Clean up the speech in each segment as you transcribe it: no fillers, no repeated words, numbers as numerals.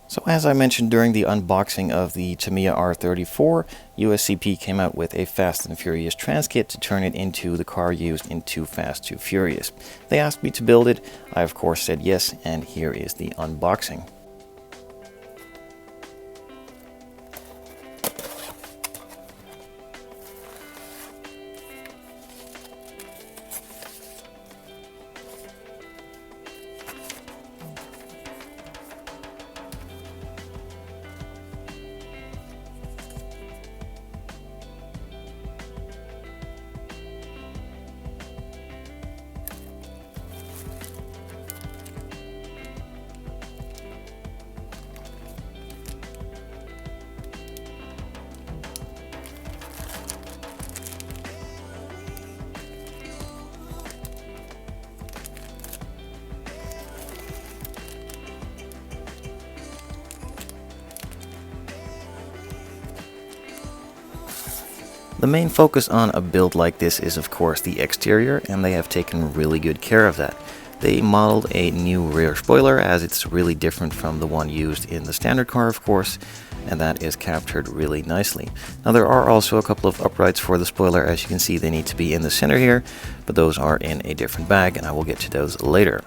So as I mentioned during the unboxing of the Tamiya R34, USCP came out with a Fast and Furious transkit to turn it into the car used in Too Fast, Too Furious. They asked me to build it, I of course said yes, and here is the unboxing. The main focus on a build like this is of course the exterior, and they have taken really good care of that. They modeled a new rear spoiler, as it's really different from the one used in the standard car of course, and that is captured really nicely. Now there are also a couple of uprights for the spoiler. As you can see, they need to be in the center here, but those are in a different bag and I will get to those later.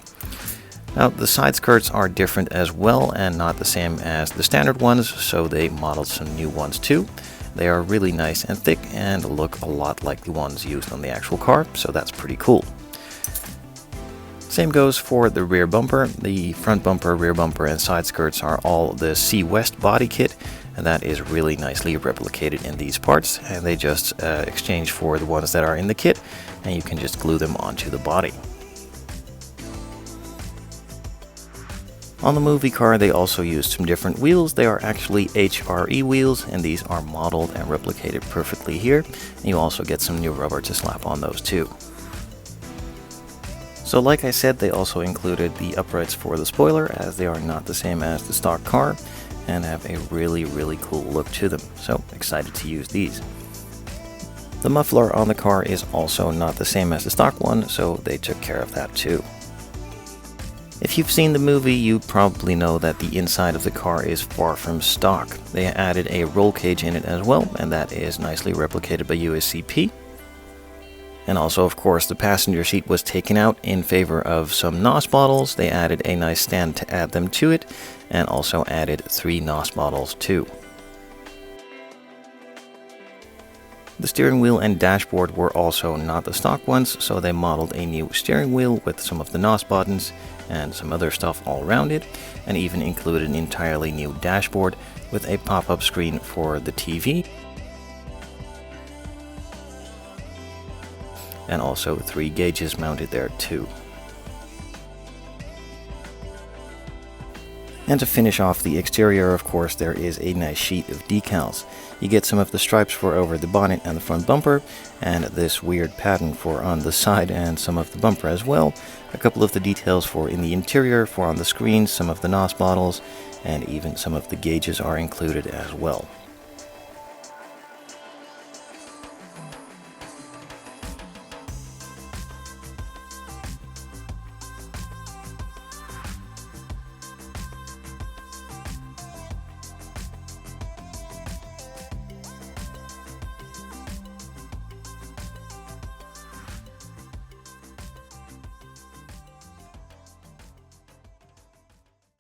Now the side skirts are different as well and not the same as the standard ones, so they modeled some new ones too. They are really nice and thick and look a lot like the ones used on the actual car, so that's pretty cool. Same goes for the rear bumper. The front bumper, rear bumper and side skirts are all the C West body kit, and that is really nicely replicated in these parts, and they just exchange for the ones that are in the kit, and you can just glue them onto the body. On the movie car, they also used some different wheels. They are actually HRE wheels, and these are modeled and replicated perfectly here. And you also get some new rubber to slap on those too. So like I said, they also included the uprights for the spoiler, as they are not the same as the stock car, and have a really cool look to them. So excited to use these. The muffler on the car is also not the same as the stock one, so they took care of that too. If you've seen the movie, you probably know that the inside of the car is far from stock. They added a roll cage in it as well, and that is nicely replicated by USCP. And also, of course, the passenger seat was taken out in favor of some NOS bottles. They added a nice stand to add them to it, and also added 3 NOS bottles too. The steering wheel and dashboard were also not the stock ones, so they modeled a new steering wheel with some of the NOS buttons and some other stuff all around it, and even included an entirely new dashboard with a pop-up screen for the TV, and also 3 gauges mounted there too. And to finish off the exterior, of course, there is a nice sheet of decals. You get some of the stripes for over the bonnet and the front bumper, and this weird pattern for on the side and some of the bumper as well. A couple of the details for in the interior, for on the screen, some of the NOS bottles, and even some of the gauges are included as well.